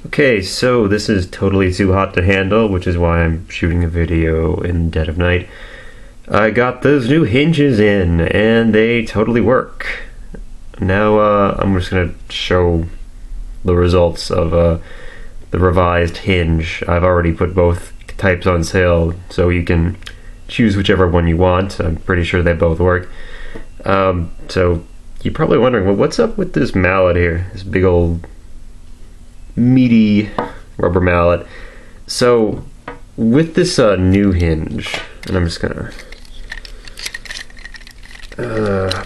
Okay, so this is totally too hot to handle, which is why I'm shooting a video in the dead of night. I got those new hinges in, and they totally work. Now I'm just going to show the results of the revised hinge. I've already put both types on sale, so you can choose whichever one you want. I'm pretty sure they both work. So you're probably wondering, well, what's up with this mallet here? This big old meaty rubber mallet. So with this new hinge, and I'm just gonna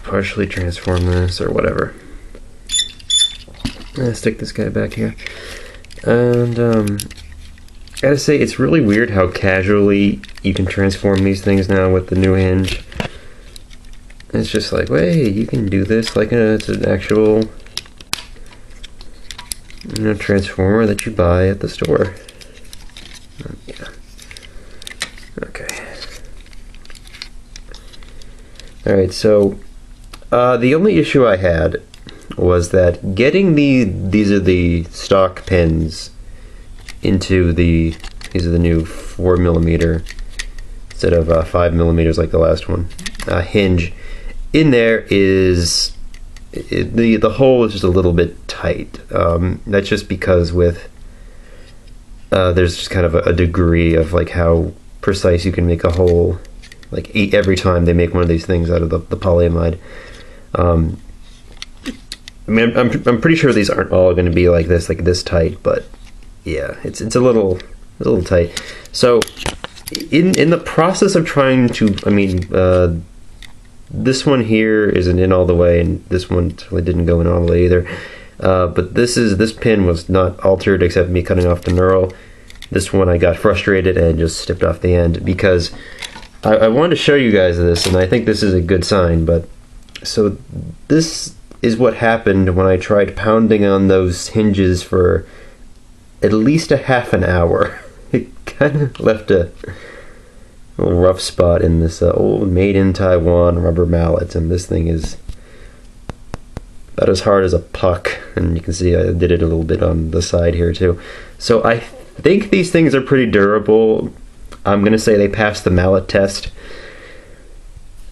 partially transform this or whatever. Stick this guy back here, and I gotta say, it's really weird how casually you can transform these things now with the new hinge. It's just like, wait, you can do this like it's an actual, transformer that you buy at the store. Yeah. Okay. Alright, so the only issue I had was that getting these are the stock pins into these are the new 4mm instead of 5mm like the last one hinge in there is the hole is just a little bit tight. That's just because with there's just kind of a degree of like how precise you can make a hole, like every time they make one of these things out of the polyamide. I mean, I'm pretty sure these aren't all going to be like this tight, but yeah, it's a little tight. So in the process of trying to, I mean, this one here isn't in all the way, and this one really didn't go in all the way either. But this pin was not altered except me cutting off the knurl. This one I got frustrated and just snipped off the end because I wanted to show you guys this, and I think this is a good sign. But so this is what happened when I tried pounding on those hinges for at least a half an hour. It kind of left a little rough spot in this old made in Taiwan rubber mallet, and this thing is about as hard as a puck, and you can see I did it a little bit on the side here too. So I think these things are pretty durable. I'm gonna say they passed the mallet test.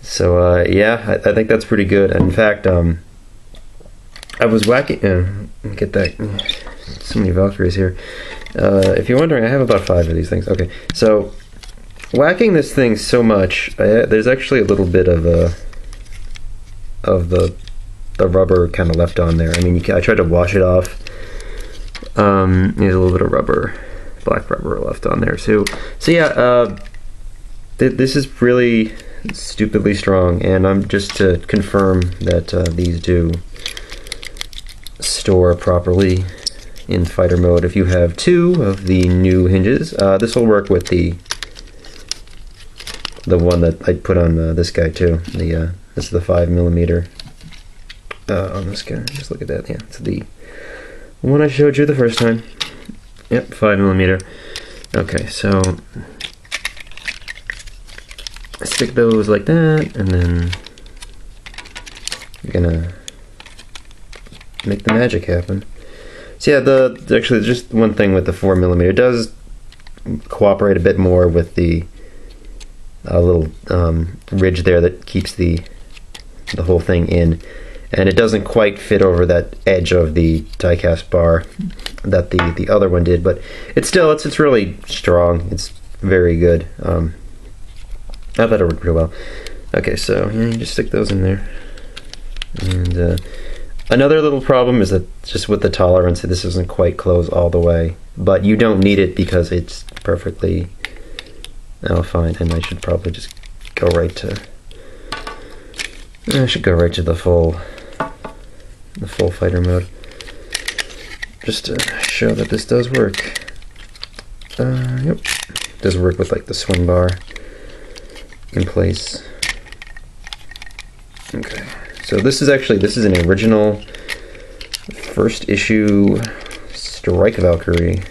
So yeah, I think that's pretty good. And in fact, I was whacking get that, so many Valkyries here. If you're wondering, I have about 5 of these things. Okay, so whacking this thing so much, there's actually a little bit of the rubber kind of left on there. I mean, I tried to wash it off. There's a little bit of rubber, black rubber left on there too. So yeah, this is really stupidly strong, and I'm just to confirm that these do store properly in fighter mode. If you have 2 of the new hinges, this will work with the one that I put on this guy too. This is the 5mm on this guy. Just look at that. Yeah, it's the one I showed you the first time. Yep, 5mm. Okay, so I stick those like that, and then you're gonna make the magic happen. So yeah, actually just one thing with the 4mm, it does cooperate a bit more with the little ridge there that keeps the whole thing in, and it doesn't quite fit over that edge of the die-cast bar that the other one did, but it's really strong. It's very good. I thought it worked pretty well. Okay, so yeah, you just stick those in there. And another little problem is that just with the tolerance, this doesn't quite close all the way, but you don't need it because it's perfectly fine. And I should probably just go right to the full fighter mode, just to show that this does work. Yep, it does work with like the swing bar in place. Okay, so this is an original first issue Strike Valkyrie,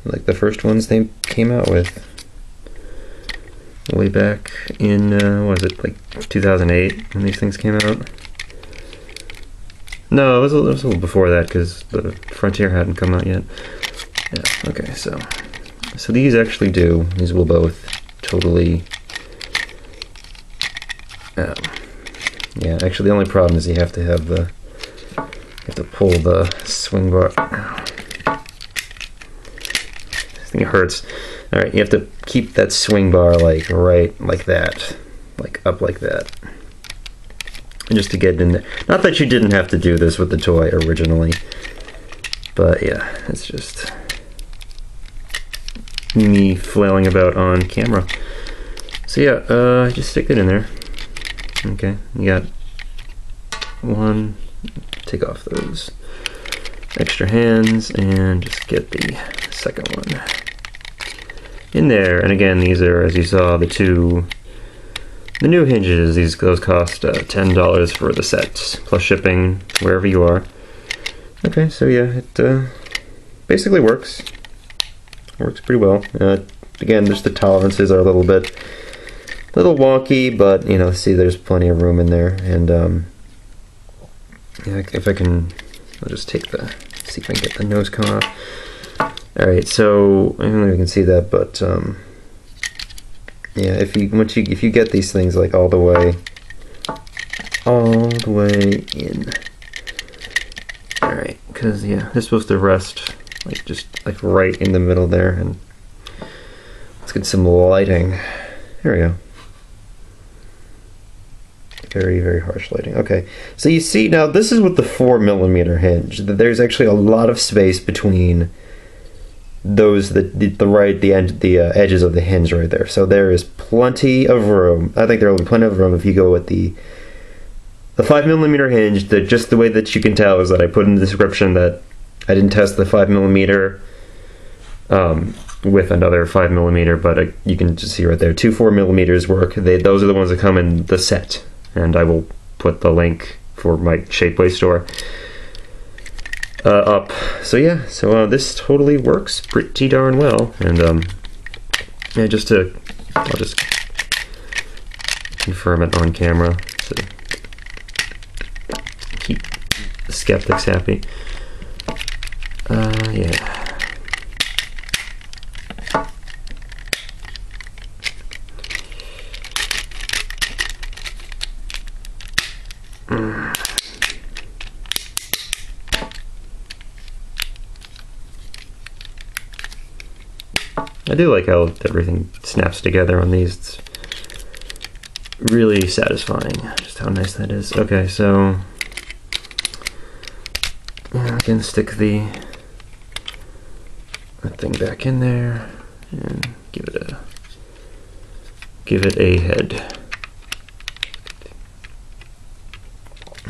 like the first ones they came out with way back in what was it, like 2008 when these things came out. No, it was a little before that because the Frontier hadn't come out yet. Yeah, okay, so these actually do. These will both totally... yeah, actually the only problem is you have to have the... You have to pull the swing bar. This thing hurts. Alright, you have to keep that swing bar like right like that. Like up like that. And just to get in there. Not that you didn't have to do this with the toy originally. But yeah, it's just me flailing about on camera. So yeah, just stick it in there. Okay, you got one. Take off those extra hands and just get the second one in there. And again, these are, as you saw, the new hinges. Those cost $10 for the set plus shipping wherever you are. Okay, so yeah, it basically works. Works pretty well. Again, just the tolerances are a little wonky, but you know, see, there's plenty of room in there. And yeah, if I can, I'll just see if I can get the nose cone off. Alright, so I don't know if you can see that, but yeah, if you get these things like all the way in. Alright, because yeah, they're supposed to rest like just like right in the middle there, and let's get some lighting. There we go. Very, very harsh lighting. Okay, so you see now this is with the 4mm hinge. There's actually a lot of space between those, the edges of the hinge right there. So there is plenty of room. I think there will be plenty of room if you go with the 5mm hinge. That just the way that you can tell is that I put in the description that I didn't test the 5mm with another 5mm, but you can just see right there, 2 4mm work. Those are the ones that come in the set. And I will put the link for my Shapeways store up. So yeah, so this totally works pretty darn well. And yeah, I'll just confirm it on camera to keep the skeptics happy. Yeah. I do like how everything snaps together on these. It's really satisfying just how nice that is. Okay, so I can stick that thing back in there and give it a head.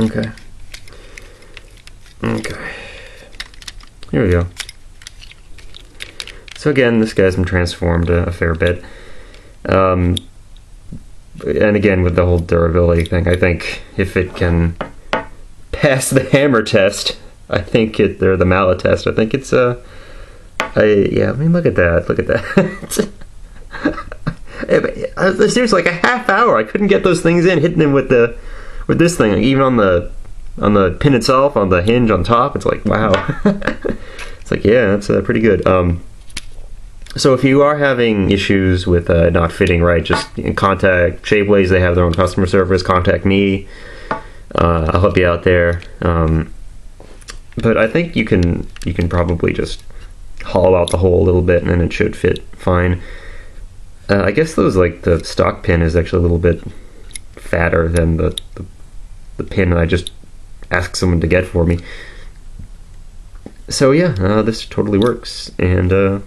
Okay. Here we go. So again, this guy's been transformed a fair bit. And again, with the whole durability thing, I think if it can pass the hammer test, I think or the mallet test, I think it's yeah, I mean, look at that, Seriously, like a half hour, I couldn't get those things in, hitting them with this thing, even on the pin itself, on the hinge on top. It's like, wow. It's like, yeah, that's pretty good. So if you are having issues with not fitting right, just contact Shapeways. They have their own customer service. Contact me. I'll help you out there. But I think you can probably just hollow out the hole a little bit, and then it should fit fine. I guess the stock pin is actually a little bit fatter than the pin that I just asked someone to get for me. So yeah, this totally works, and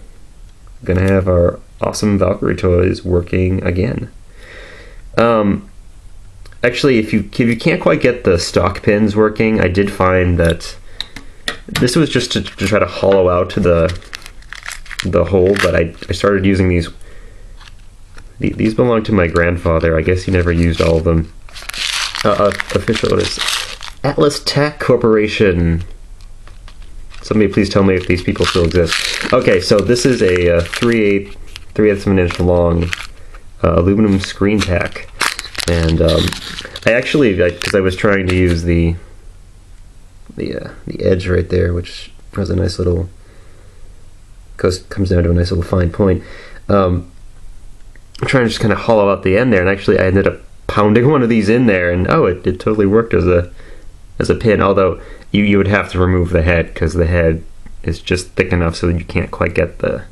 gonna have our awesome Valkyrie toys working again. Actually, if you can't quite get the stock pins working, I did find that this was just to try to hollow out the hole, but I started using these. These belong to my grandfather. I guess he never used all of them. Official, what is Atlas Tack Corporation. Somebody please tell me if these people still exist. Okay, so this is a 3/8 of an inch long aluminum screen tack. And I actually, because I was trying to use the the edge right there, which has a nice little comes down to a nice little fine point. I'm trying to just kind of hollow out the end there, and actually I ended up pounding one of these in there, and it totally worked as a pin. Although you would have to remove the head, because the head is just thick enough so that you can't quite get the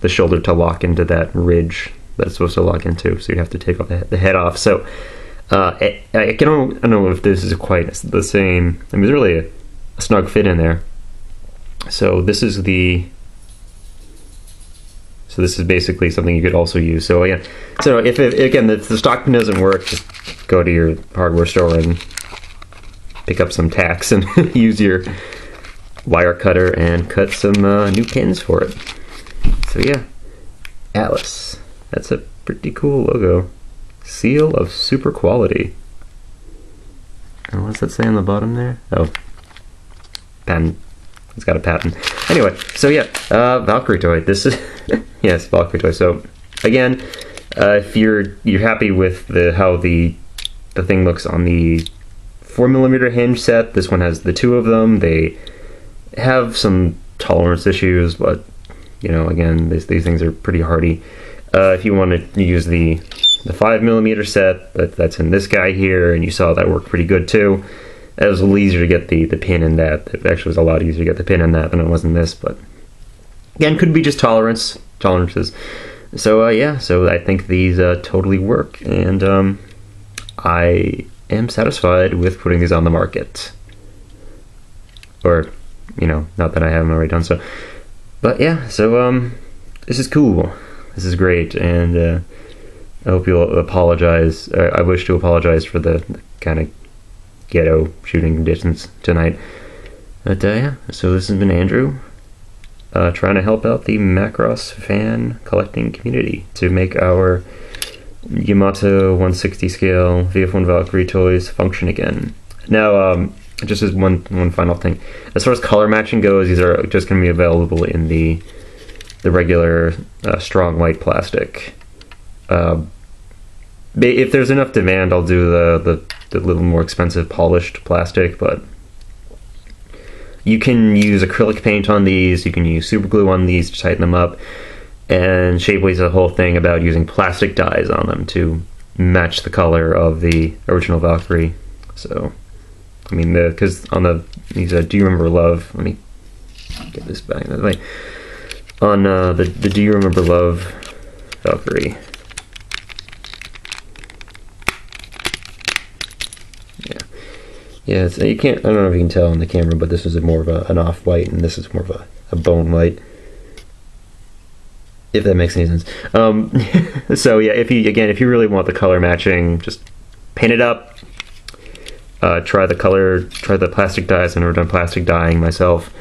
shoulder to lock into that ridge that it's supposed to lock into. So you'd have to take off the head off. So I don't know if this is quite the same. I mean, there's really a snug fit in there. So this is basically something you could also use. So yeah, so if the stock pin doesn't work, just go to your hardware store and pick up some tacks and use your wire cutter and cut some new pins for it. So yeah, Atlas. That's a pretty cool logo. Seal of super quality. And what's that say on the bottom there? Oh, patent. It's got a patent. Anyway, so yeah, Valkyrie toy. This is yes, Valkyrie toy. So again, if you're happy with how the thing looks on the 4mm hinge set, this one has the two of them. They have some tolerance issues, but you know, again, these things are pretty hardy. If you want to use the 5mm set, that's in this guy here, and you saw that worked pretty good too. It was a little easier to get the pin in that. It actually was a lot easier to get the pin in that than it was in this, but again, could be just tolerances. So yeah, so I think these totally work, and I am satisfied with putting these on the market. Or, you know, not that I haven't already done so. But yeah, so this is cool. This is great, and I hope you'll apologize. I wish to apologize for the kind of ghetto shooting conditions tonight. But yeah, so this has been Andrew, trying to help out the Macross fan collecting community to make our Yamato 160 scale VF-1 Valkyrie toys function again. Now, just as one final thing, as far as color matching goes, these are just going to be available in the regular strong white plastic. If there's enough demand, I'll do the little more expensive polished plastic, but you can use acrylic paint on these, you can use super glue on these to tighten them up, and Shapeways a whole thing about using plastic dyes on them to match the color of the original Valkyrie. So, I mean, because on these Do You Remember Love, let me get this back out of the way. On the Do You Remember Love Valkyrie, yeah, you can't. I don't know if you can tell on the camera, but this is more of an off-white, and this is more of a bone white. If that makes any sense. So yeah, if you really want the color matching, just paint it up. Try the plastic dyes. I've never done plastic dyeing myself,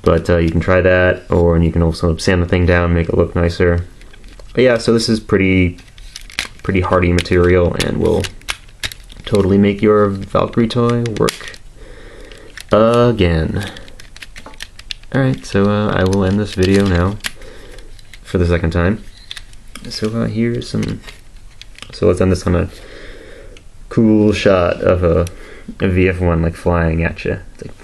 but you can try that, and you can also sand the thing down, make it look nicer. But yeah, so this is pretty hardy material, and will totally make your Valkyrie toy work again. Alright, so I will end this video now for the second time. So here's some. So let's end this on a cool shot of a VF-1 like flying at you. It's like